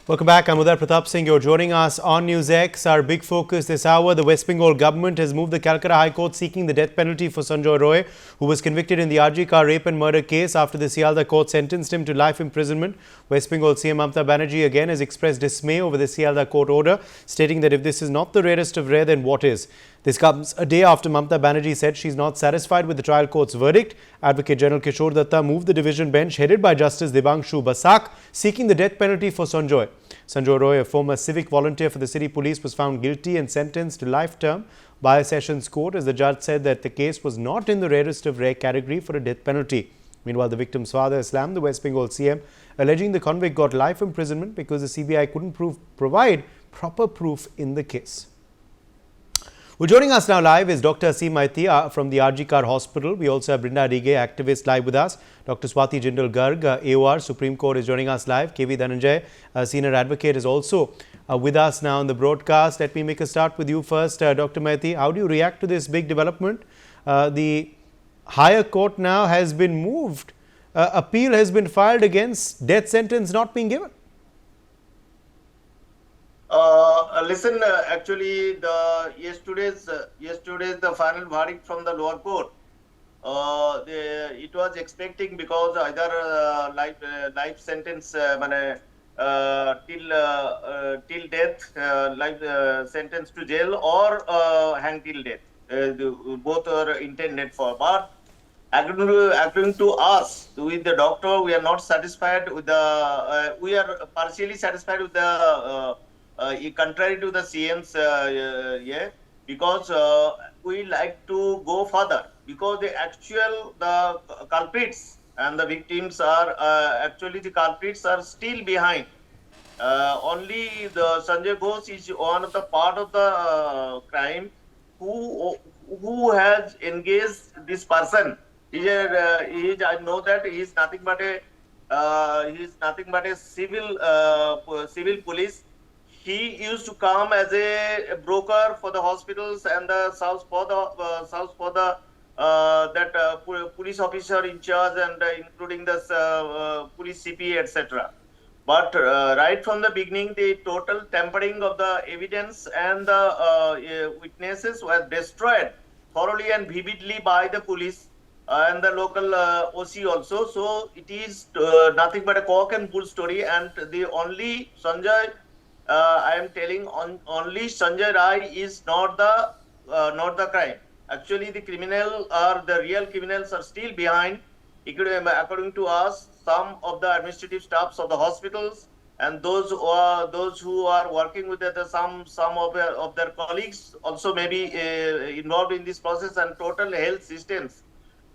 Welcome back. I'm Udar Pratap Singh. You're joining us on NewsX. Our big focus this hour, the West Bengal government has moved the Calcutta High Court seeking the death penalty for Sanjay Roy, who was convicted in the RG car rape and murder case after the Sialda court sentenced him to life imprisonment. West Bengal CM Mamata Banerjee again has expressed dismay over the Sialda court order, stating that if this is not the rarest of rare, then what is? This comes a day after Mamata Banerjee said she's not satisfied with the trial court's verdict. Advocate General Kishore Datta moved the division bench headed by Justice Debangshu Basak, seeking the death penalty for Sanjay. Sanjay Roy, a former civic volunteer for the city police, was found guilty and sentenced to life term by a sessions court, as the judge said that the case was not in the rarest of rare category for a death penalty. Meanwhile, the victim's father slammed the West Bengal CM, alleging the convict got life imprisonment because the CBI couldn't provide proper proof in the case. Well, joining us now live is Dr. Aseem Maiti from the RG Kar Hospital. We also have Brinda Rige, activist, live with us. Dr. Swati Jindal Garg, AOR, Supreme Court, is joining us live. KV Dhananjay, senior advocate, is also with us now on the broadcast. Let me make a start with you first, Dr. Maiti. How do you react to this big development? The higher court now has been moved. Appeal has been filed against death sentence not being given. Listen, actually, yesterday's the final verdict from the lower court. It was expecting, because either life sentence till death, life sentence to jail, or hang till death. Both are intended for. But according to us, with the doctor, we are not satisfied with the. We are partially satisfied with the. Contrary to the CM's, because we like to go further, because the culprits and the victims are actually the culprits are still behind. Only the Sanjay Ghosh is one of the part of the crime who has engaged this person. I know that he is nothing but a civil police. He used to come as a broker for the hospitals and the police officer in charge, and including the police CP, etc. But right from the beginning, the total tampering of the evidence and the witnesses were destroyed thoroughly and vividly by the police and the local OC also. So it is nothing but a cock and bull story, and the only Sanjay. I am telling only Sanjay Rai is not the crime. Actually, the real criminals are still behind. According to us, some of the administrative staffs of the hospitals and those who are working with some of their colleagues also may be involved in this process, and total health systems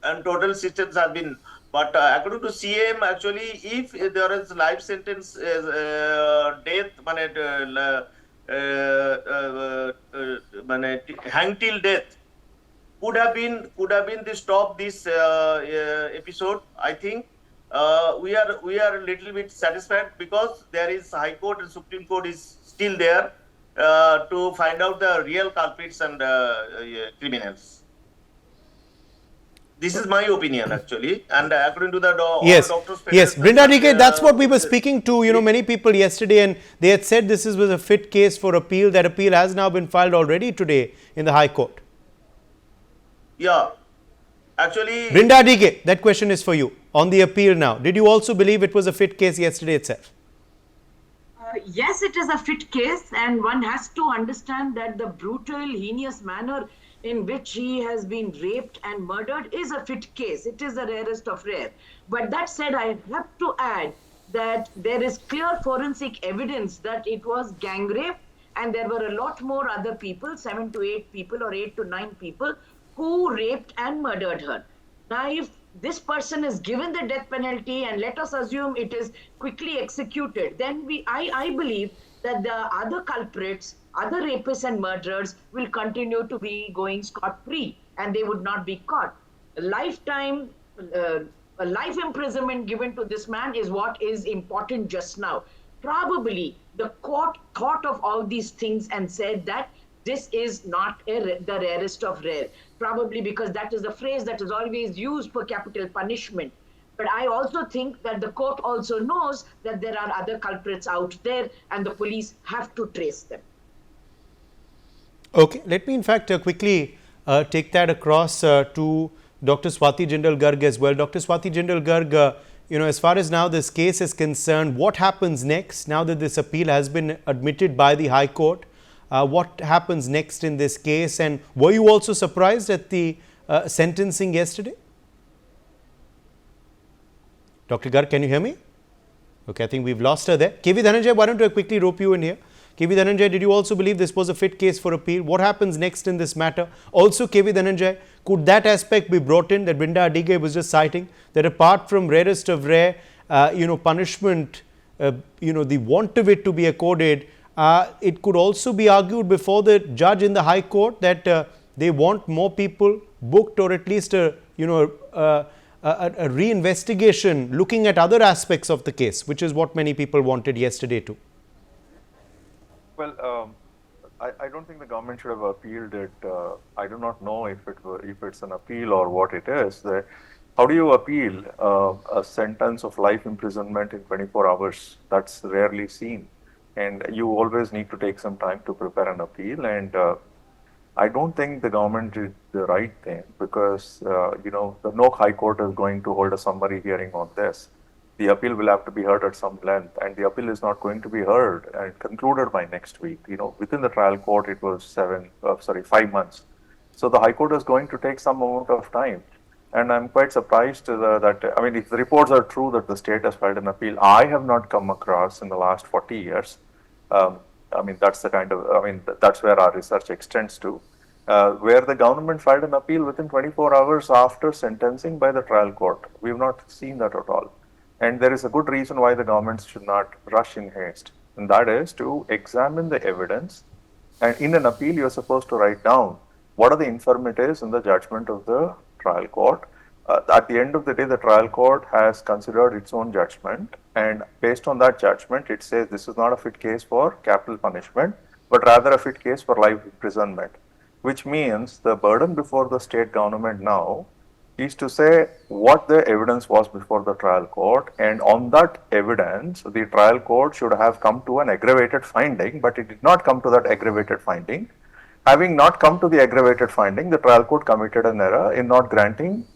have been. But according to CM, actually, if there is life sentence, death, hang till death, could have been to stop this episode. I think we are a little bit satisfied, because there is High Court and Supreme Court is still there to find out the real culprits and criminals. This is my opinion, actually, and according to the doctors. Yes, Brinda Rige, that's what we were speaking to, many people yesterday, and they had said this was a fit case for appeal. That appeal has now been filed already today in the High Court. Yeah, actually. Brinda Rige, that question is for you. On the appeal now, did you also believe it was a fit case yesterday itself? Yes, it is a fit case, and one has to understand that the brutal, heinous manner in which he has been raped and murdered is a fit case. It is the rarest of rare. But that said, I have to add that there is clear forensic evidence that it was gang rape, and there were a lot more other people, 7 to 8 people or 8 to 9 people, who raped and murdered her. Now, if this person is given the death penalty, and let us assume it is quickly executed, then I believe that the other culprits, other rapists and murderers, will continue to be going scot-free, and they would not be caught. A life imprisonment given to this man is what is important just now. Probably the court thought of all these things and said that this is not the rarest of rare. Probably because that is the phrase that is always used for capital punishment. But I also think that the court also knows that there are other culprits out there and the police have to trace them. Okay, let me in fact quickly take that across to Dr. Swati Jindal Garg as well. Dr. Swati Jindal Garg, as far as now this case is concerned, what happens next now that this appeal has been admitted by the High Court? What happens next in this case? And were you also surprised at the sentencing yesterday? Dr. Garg, can you hear me? Okay, I think we've lost her there. KV Dhananjay, why don't I quickly rope you in here? KV Dhananjay, did you also believe this was a fit case for appeal? What happens next in this matter? Also, KV Dhananjay, could that aspect be brought in that Brinda Adige was just citing, that apart from rarest of rare, punishment, the want of it to be accorded, it could also be argued before the judge in the High Court that they want more people booked, or at least a reinvestigation looking at other aspects of the case, which is what many people wanted yesterday too. Well, I don't think the government should have appealed it. I do not know if it's an appeal or what it is. How do you appeal a sentence of life imprisonment in 24 hours? That's rarely seen. And you always need to take some time to prepare an appeal. And I don't think the government did the right thing because, no High Court is going to hold a summary hearing on this. The appeal will have to be heard at some length, and the appeal is not going to be heard and concluded by next week. Within the trial court, it was 5 months. So the High Court is going to take some amount of time. And I'm quite surprised that, if the reports are true that the state has filed an appeal, I have not come across in the last 40 years. That's the kind of, that's where our research extends to, where the government filed an appeal within 24 hours after sentencing by the trial court. We have not seen that at all. And there is a good reason why the government should not rush in haste. And that is to examine the evidence. And in an appeal, you're supposed to write down what are the informatives in the judgment of the trial court. At the end of the day, the trial court has considered its own judgment. And based on that judgment, it says this is not a fit case for capital punishment, but rather a fit case for life imprisonment, which means the burden before the state government now is to say what the evidence was before the trial court, and on that evidence, the trial court should have come to an aggravated finding, but it did not come to that aggravated finding. Having not come to the aggravated finding, the trial court committed an error in not granting,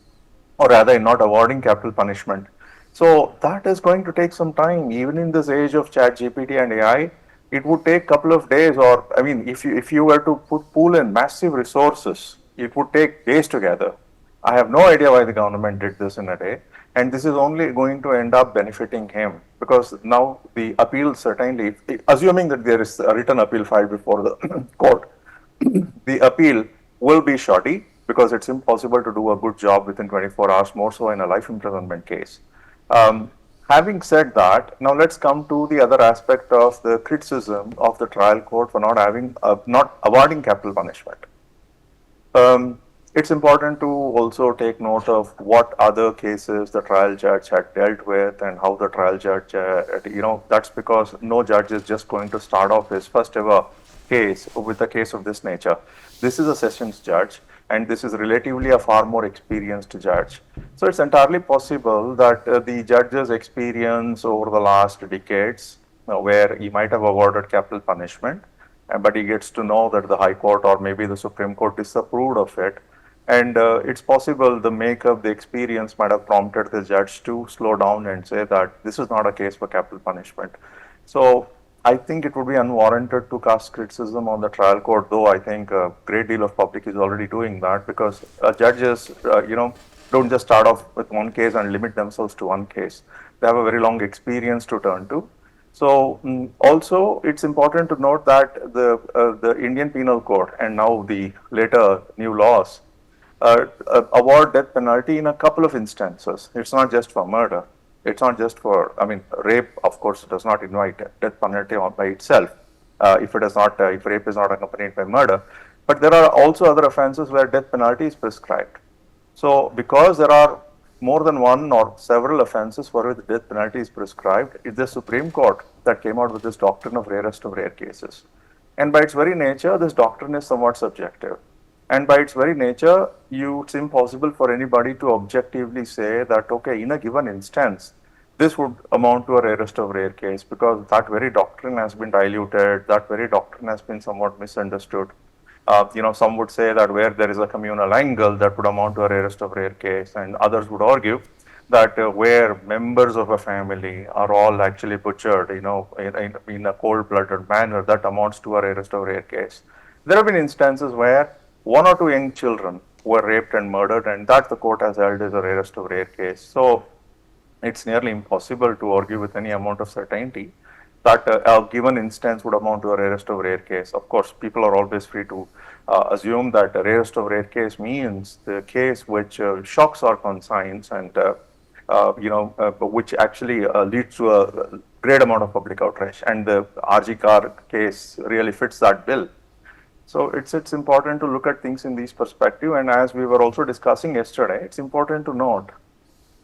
or rather in not awarding capital punishment. So that is going to take some time. Even in this age of chat GPT and AI, it would take a couple of days, or if you were to pool in massive resources, it would take days together. I have no idea why the government did this in a day, and this is only going to end up benefiting him, because now the appeal, certainly, assuming that there is a written appeal filed before the court, the appeal will be shoddy because it's impossible to do a good job within 24 hours, more so in a life imprisonment case. Having said that, now let's come to the other aspect of the criticism of the trial court for not awarding capital punishment. It's important to also take note of what other cases the trial judge had dealt with and how the trial judge, that's because no judge is just going to start off his first ever case with a case of this nature. This is a sessions judge, and this is relatively a far more experienced judge. So it's entirely possible that the judge's experience over the last decades, where he might have awarded capital punishment, but he gets to know that the High Court or maybe the Supreme Court disapproved of it. And it's possible the makeup, the experience might have prompted the judge to slow down and say that this is not a case for capital punishment. So I think it would be unwarranted to cast criticism on the trial court, though I think a great deal of public is already doing that, because judges, don't just start off with one case and limit themselves to one case. They have a very long experience to turn to. So also it's important to note that the Indian Penal Code and now the later new laws award death penalty in a couple of instances. It's not just for murder. It's not just for, rape, of course, does not invite death penalty by itself if rape is not accompanied by murder. But there are also other offenses where death penalty is prescribed. So because there are more than one or several offenses for which the death penalty is prescribed, it's the Supreme Court that came out with this doctrine of rarest of rare cases. And by its very nature, this doctrine is somewhat subjective. And by its very nature, it's impossible for anybody to objectively say that, okay, in a given instance, this would amount to a rarest of rare case, because that very doctrine has been diluted, that very doctrine has been somewhat misunderstood. Some would say that where there is a communal angle, that would amount to a rarest of rare case, and others would argue that where members of a family are all actually butchered, in a cold-blooded manner, that amounts to a rarest of rare case. There have been instances where one or two young children were raped and murdered, and that the court has held is a rarest of rare case. So it's nearly impossible to argue with any amount of certainty that a given instance would amount to a rarest of rare case. Of course, people are always free to assume that a rarest of rare case means the case which shocks our conscience and which actually leads to a great amount of public outrage. And the RG car case really fits that bill. So it's important to look at things in this perspective. And as we were also discussing yesterday, it's important to note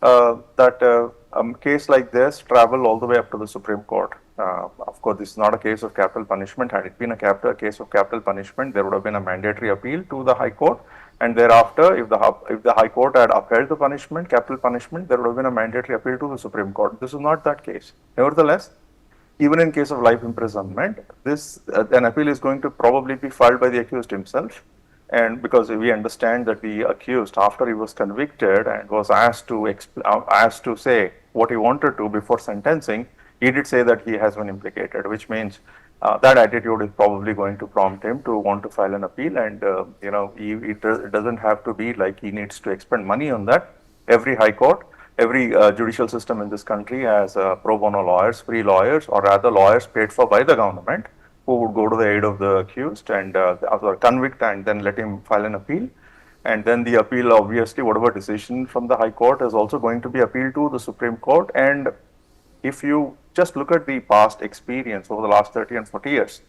that a case like this travel all the way up to the Supreme Court. Of course, this is not a case of capital punishment. Had it been a case of capital punishment, there would have been a mandatory appeal to the High Court, and thereafter, if the High Court had upheld the punishment, capital punishment, there would have been a mandatory appeal to the Supreme Court. This is not that case. Nevertheless, even in case of life imprisonment, an appeal is going to probably be filed by the accused himself. And because we understand that the accused, after he was convicted and was asked to say what he wanted to before sentencing, he did say that he has been implicated, which means that attitude is probably going to prompt him to want to file an appeal. And it doesn't have to be like he needs to expend money on that. Every high court, every judicial system in this country has pro bono lawyers, free lawyers, or rather lawyers paid for by the government, who would go to the aid of the accused and convict and then let him file an appeal. And then the appeal, obviously, whatever decision from the High Court is also going to be appealed to the Supreme Court. And if you just look at the past experience over the last 30 and 40 years,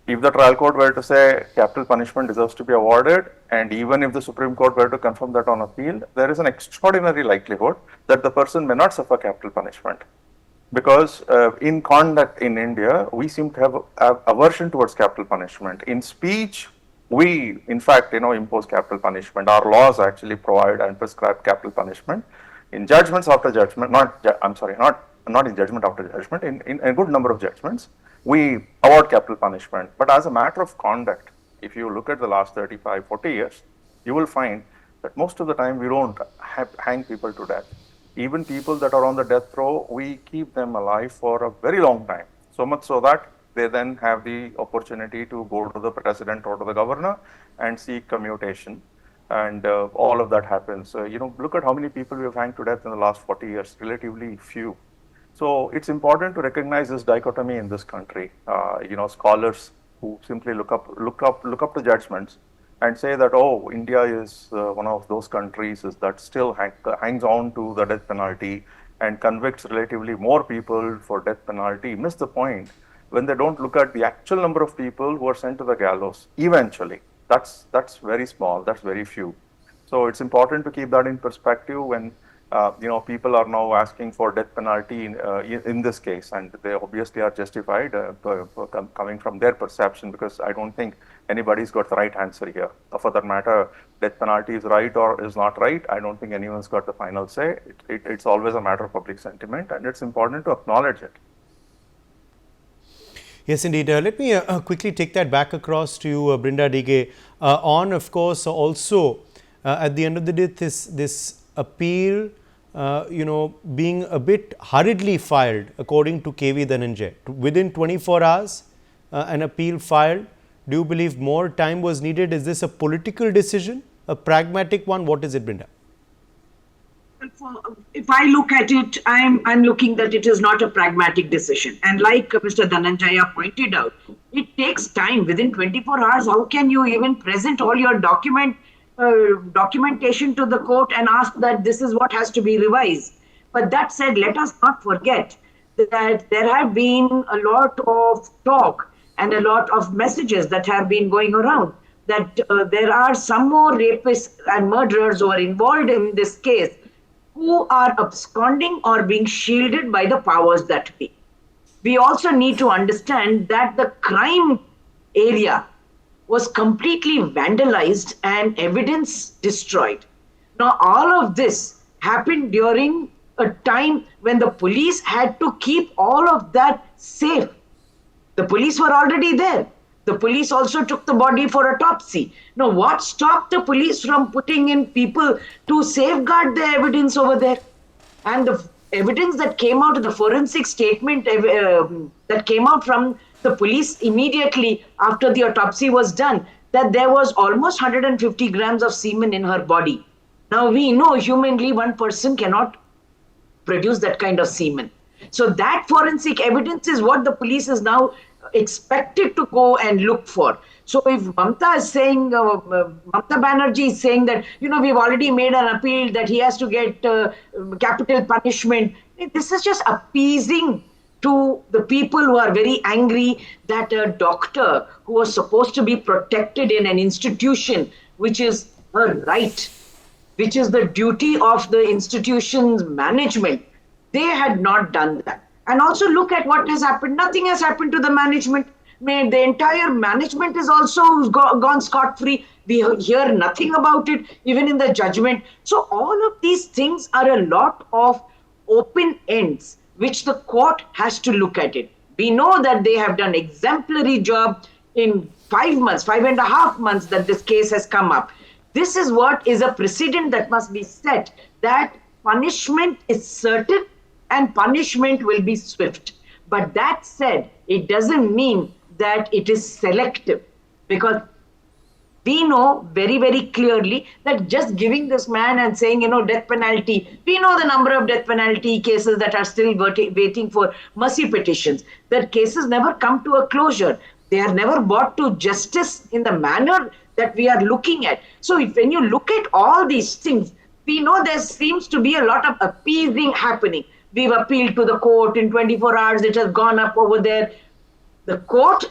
if the trial court were to say capital punishment deserves to be awarded, and even if the Supreme Court were to confirm that on appeal, there is an extraordinary likelihood that the person may not suffer capital punishment. Because in conduct in India, we seem to have aversion towards capital punishment. In speech, we, in fact, impose capital punishment. Our laws actually provide and prescribe capital punishment. In judgments after judgment, not in judgment after judgment, in a good number of judgments, we award capital punishment. But as a matter of conduct, if you look at the last 35, 40 years, you will find that most of the time we don't hang people to death. Even people that are on the death row, we keep them alive for a very long time. So much so that they then have the opportunity to go to the president or to the governor and seek commutation. And all of that happens. Look at how many people we have hanged to death in the last 40 years, relatively few. So it's important to recognize this dichotomy in this country. Scholars who simply look up to judgments and say that, oh, India is one of those countries that still hangs on to the death penalty and convicts relatively more people for death penalty, miss the point when they don't look at the actual number of people who are sent to the gallows eventually. That's very small, that's very few. So it's important to keep that in perspective when people are now asking for death penalty in this case, and they obviously are justified coming from their perception, because I don't think anybody's got the right answer here. For that matter, death penalty is right or is not right, I don't think anyone's got the final say. It's always a matter of public sentiment, and it's important to acknowledge it. Yes, indeed. Let me quickly take that back across to you, Brinda Dige. Of course, also at the end of the day, this appeal, being a bit hurriedly filed, according to KV Dhananjay. Within 24 hours, an appeal filed. Do you believe more time was needed? Is this a political decision, a pragmatic one? What is it, Brinda? If I look at it, I'm looking that it is not a pragmatic decision. And like Mr. Dhananjaya pointed out, it takes time. Within 24 hours, how can you even present all your documentation to the court and ask that this is what has to be revised? But that said, let us not forget that there have been a lot of talk and a lot of messages that have been going around that there are some more rapists and murderers who are involved in this case who are absconding or being shielded by the powers that be. We also need to understand that the crime area was completely vandalized and evidence destroyed. Now, all of this happened during a time when the police had to keep all of that safe. The police were already there. The police also took the body for autopsy. Now, what stopped the police from putting in people to safeguard the evidence over there? And the evidence that came out of the forensic statement that came out from the police immediately after the autopsy was done, that there was almost 150 grams of semen in her body. Now, we know humanly one person cannot produce that kind of semen. So that forensic evidence is what the police is now expected to go and look for. So if Mamata is saying, Mamata Banerjee is saying that, we've already made an appeal that he has to get capital punishment, this is just appeasing to the people who are very angry that a doctor who was supposed to be protected in an institution, which is her right, which is the duty of the institution's management, they had not done that. And also look at what has happened. Nothing has happened to the management. The entire management is also gone scot-free. We hear nothing about it, even in the judgment. So all of these things are a lot of open ends, which the court has to look at it. We know that they have done exemplary job in 5 months, 5.5 months that this case has come up. This is what is a precedent that must be set, that punishment is certain and punishment will be swift. But that said, it doesn't mean that it is selective, because we know very, very clearly that just giving this man and saying, death penalty, we know the number of death penalty cases that are still waiting for mercy petitions. That cases never come to a closure. They are never brought to justice in the manner that we are looking at. So when you look at all these things, we know there seems to be a lot of appeasing happening. We've appealed to the court in 24 hours, it has gone up over there. The court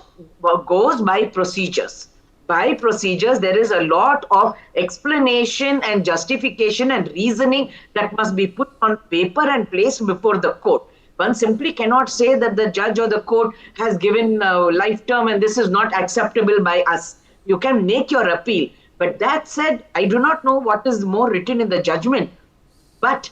goes by procedures. By procedures, there is a lot of explanation and justification and reasoning that must be put on paper and placed before the court. One simply cannot say that the judge or the court has given life term and this is not acceptable by us. You can make your appeal. But that said, I do not know what is more written in the judgment. But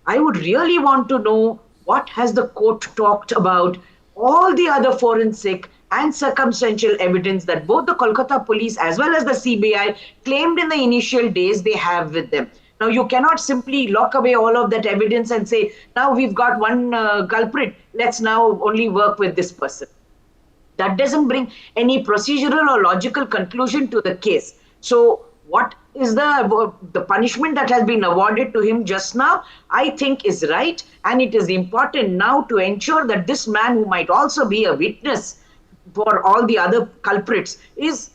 I would really want to know what has the court talked about all the other forensic and circumstantial evidence that both the Kolkata police as well as the CBI claimed in the initial days they have with them. Now, you cannot simply lock away all of that evidence and say, now we've got one culprit, let's now only work with this person. That doesn't bring any procedural or logical conclusion to the case. So what is the punishment that has been awarded to him just now, I think is right. And it is important now to ensure that this man, who might also be a witness for all the other culprits, is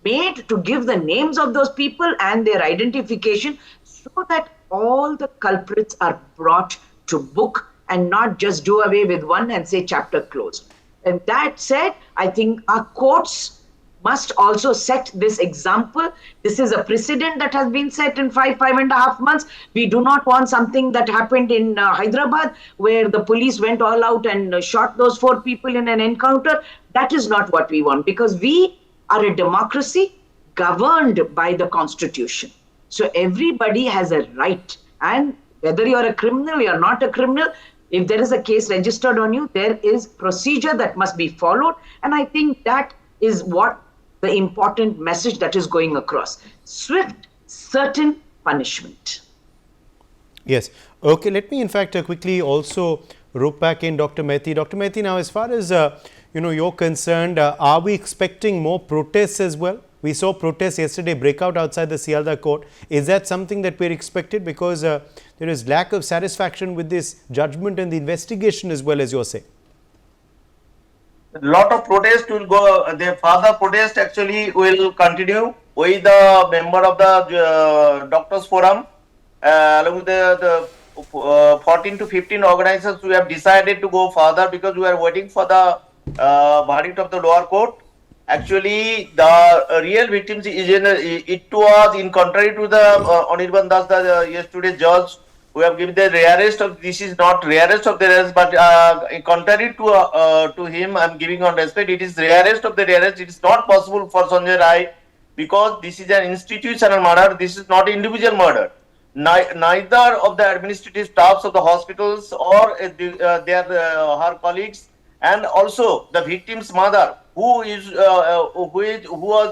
made to give the names of those people and their identification so that all the culprits are brought to book and not just do away with one and say chapter closed. And that said, I think our courts must also set this example. This is a precedent that has been set in 5.5 months. We do not want something that happened in Hyderabad, where the police went all out and shot those 4 people in an encounter. That is not what we want, because we are a democracy governed by the Constitution. So everybody has a right. And whether you're a criminal, you're not a criminal, if there is a case registered on you, there is procedure that must be followed. And I think that is what the important message that is going across. Swift, certain punishment. Yes. Okay, let me in fact quickly also rope back in Dr. Mehti. Dr. Mehti, now as far as you're concerned, are we expecting more protests as well? We saw protests yesterday break out outside the Sialda court. Is that something that we're expected? Because there is lack of satisfaction with this judgment and the investigation as well, as you're saying. A lot of protest will go. The further protest actually will continue with the member of the Doctors Forum, along with the 14 to 15 organizers. We have decided to go further because we are waiting for the verdict of the lower court. Actually, the real victims is it was in contrary to the Anirban Das, the yesterday judge, We have given the rarest of, this is not rarest of the rarest, but contrary to him, I'm giving on respect, it is rarest of the rarest. It is not possible for Sanjay Rai, because this is an institutional murder, this is not individual murder. Neither of the administrative staffs of the hospitals or her colleagues, and also the victim's mother, who was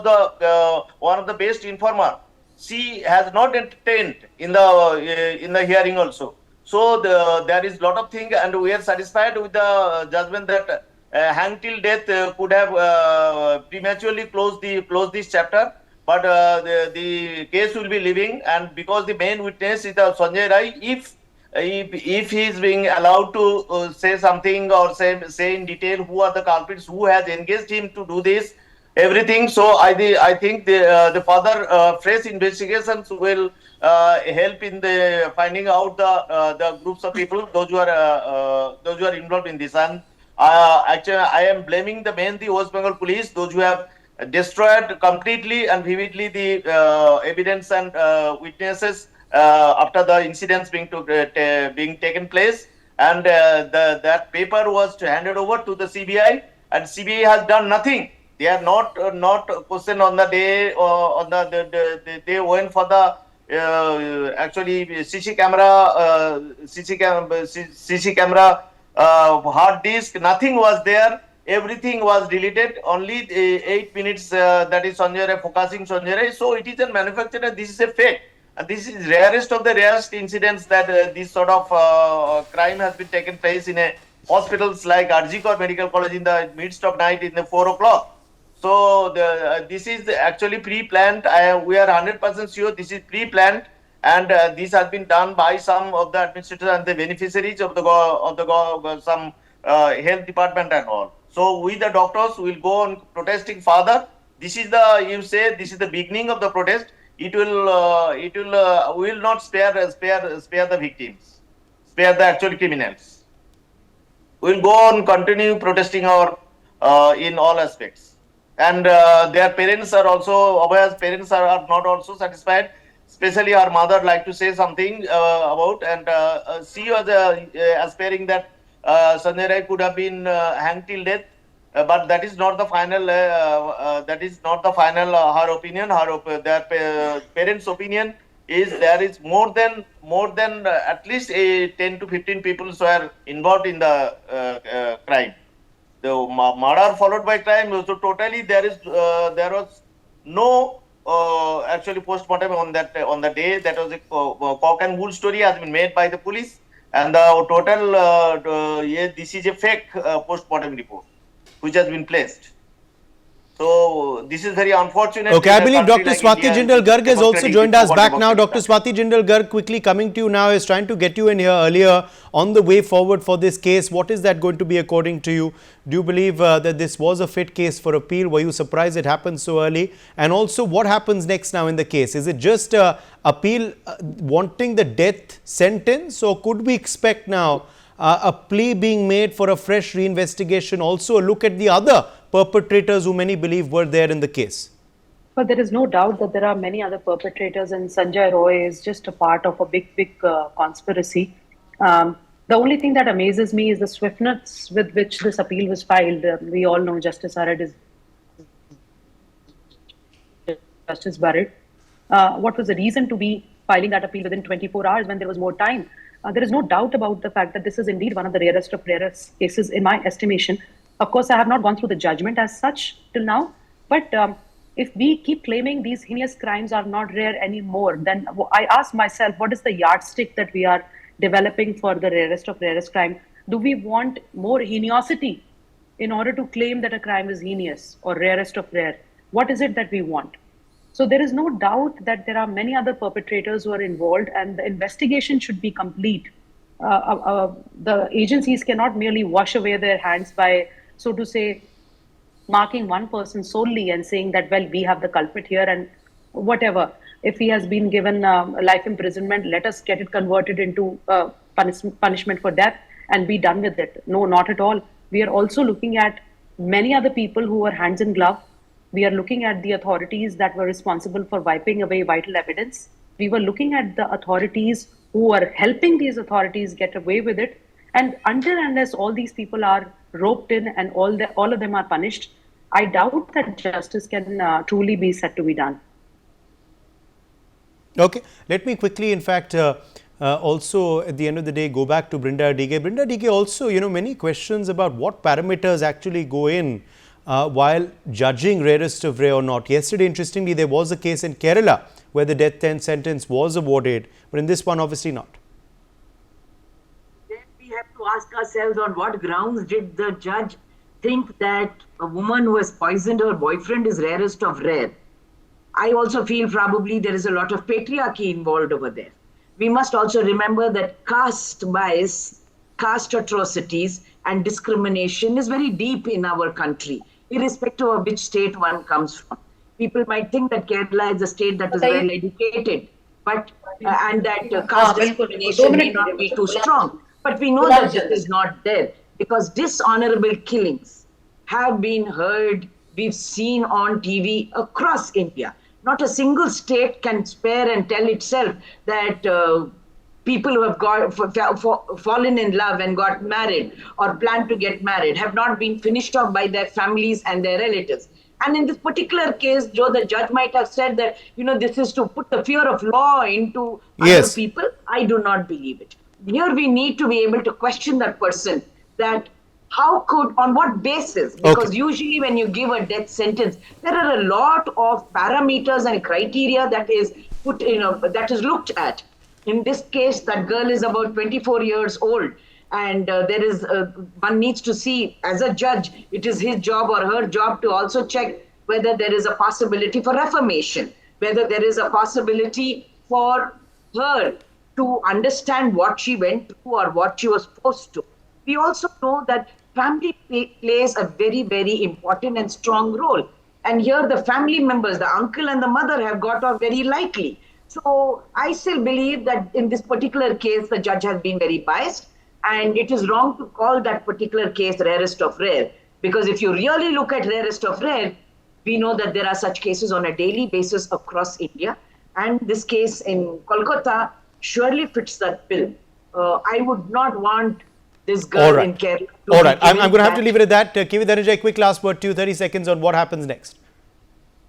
the one of the best informer, she has not entertained in the hearing also. So there is lot of thing, and we are satisfied with the judgment that hang till death could have prematurely closed this chapter. But the case will be living, and because the main witness is Sanjay Rai, if he is being allowed to say something or say in detail who are the culprits, who has engaged him to do this, everything. So I think the further fresh investigations will help in the finding out the groups of people, those who are involved in this. And actually, I am blaming the West Bengal police, those who have destroyed completely and vividly the evidence and witnesses after the incidents being taken place. And that paper was handed over to the CBI, and CBI has done nothing. They are not questioned on the day, or on the they went for the actually CC camera hard disk. Nothing was there. Everything was deleted. Only 8 minutes that is Sanjay Rai, focusing Sanjay Rai. So it is a manufacturer. This is a fake. And this is rarest of the rarest incidents that this sort of crime has been taken place in a hospitals like Arjikor Medical College in the midst of night in the 4 o'clock. So this is actually pre-planned. We are 100% sure this is pre-planned, and this has been done by some of the administrators and the beneficiaries of some health department and all. So we the doctors will go on protesting further. This is the beginning of the protest. We will not spare the victims, spare the actual criminals. We will go on continue protesting our in all aspects. And their parents are also, Abhaya's parents are not also satisfied. Especially her mother like to say something about, and she was aspiring that Sanjay Rai could have been hanged till death, but that is not the final. That is not the final. Her opinion, their parents' opinion is there is more than at least 10 to 15 people who are involved in the crime. The murder followed by crime. So totally there was no actually post-mortem on the day. That was a cock and bull story has been made by the police, and the total this is a fake post-mortem report which has been placed. So this is very unfortunate. Okay, I believe Dr. Swati Jindal Garg has also joined us back now. Dr. Swati Jindal Garg, quickly coming to you now, is trying to get you in here earlier on the way forward for this case. What is that going to be according to you? Do you believe that this was a fit case for appeal? Were you surprised it happened so early? And also, what happens next now in the case? Is it just appeal wanting the death sentence, or could we expect now a plea being made for a fresh reinvestigation, also a look at the other perpetrators who many believe were there in the case? But there is no doubt that there are many other perpetrators, and Sanjay Roy is just a part of a big conspiracy. The only thing that amazes me is the swiftness with which this appeal was filed. We all know Justice Arad is Justice Barrett. What was the reason to be filing that appeal within 24 hours when there was more time? There is no doubt about the fact that this is indeed one of the rarest of rarest cases in my estimation. Of course, I have not gone through the judgment as such till now, but if we keep claiming these heinous crimes are not rare anymore, then I ask myself, what is the yardstick that we are developing for the rarest of rarest crime? Do we want more heinosity in order to claim that a crime is heinous or rarest of rare? What is it that we want? So there is no doubt that there are many other perpetrators who are involved, and the investigation should be complete. The agencies cannot merely wash away their hands by, so to say, marking one person solely and saying that, well, we have the culprit here and whatever. If he has been given life imprisonment, let us get it converted into punishment for death and be done with it. No, not at all. We are also looking at many other people who were hands in glove. We are looking at the authorities that were responsible for wiping away vital evidence. We were looking at the authorities who were helping these authorities get away with it. And until and unless all these people are roped in and all of them are punished, I doubt that justice can truly be said to be done. Okay, let me quickly, in fact, also at the end of the day, go back to Brinda DK. Brinda DK, also, many questions about what parameters actually go in while judging rarest of rare or not. Yesterday, interestingly, there was a case in Kerala where the death sentence was awarded, but in this one, obviously not. Then we have to ask ourselves, on what grounds did the judge think that a woman who has poisoned her boyfriend is rarest of rare? I also feel probably there is a lot of patriarchy involved over there. We must also remember that caste bias, caste atrocities and discrimination is very deep in our country, irrespective of which state one comes from. People might think that Kerala is a state that is well educated, but and that caste discrimination may not be too strong. But we know that this is not there, because dishonorable killings have been heard, we've seen on TV across India. Not a single state can spare and tell itself that people who have fallen in love and got married or plan to get married have not been finished off by their families and their relatives. And in this particular case, Joe, the judge might have said that, this is to put the fear of law into other people. I do not believe it. Here we need to be able to question that person, that on what basis? Because usually when you give a death sentence, there are a lot of parameters and criteria that is that is looked at. In this case, that girl is about 24 years old, and there is one needs to see, as a judge, it is his job or her job to also check whether there is a possibility for reformation, whether there is a possibility for her to understand what she went through or what she was forced to. We also know that family plays a very, very important and strong role. And here the family members, the uncle and the mother, have got off very lightly. So I still believe that in this particular case, the judge has been very biased, and it is wrong to call that particular case rarest of rare. Because if you really look at rarest of rare, we know that there are such cases on a daily basis across India. And this case in Kolkata surely fits that bill. I would not want this girl in Kerala. All right, I'm going to have to leave it at that. Kivi Dhananjay, quick last word, 30 seconds on what happens next.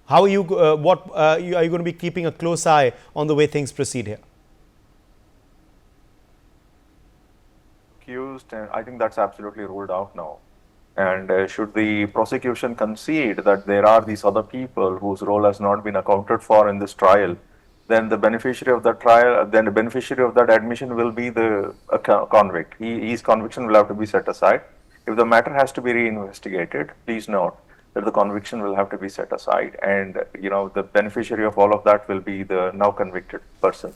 How are you? Are you going to be keeping a close eye on the way things proceed here? Accused, and I think that's absolutely ruled out now. And should the prosecution concede that there are these other people whose role has not been accounted for in this trial, then the beneficiary of that trial, then the beneficiary of that admission will be the convict. His conviction will have to be set aside. If the matter has to be reinvestigated, please note that the conviction will have to be set aside, and the beneficiary of all of that will be the now convicted person.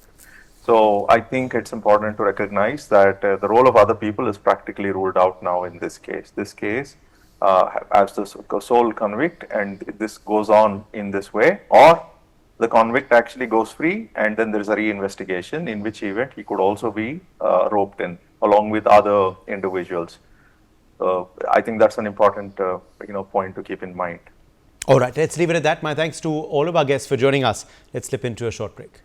So I think it's important to recognize that the role of other people is practically ruled out now in this case. This case, as the sole convict, and this goes on in this way, or the convict actually goes free, and then there is a reinvestigation, in which event he could also be roped in along with other individuals. I think that's an important point to keep in mind. All right, let's leave it at that. My thanks to all of our guests for joining us. Let's slip into a short break.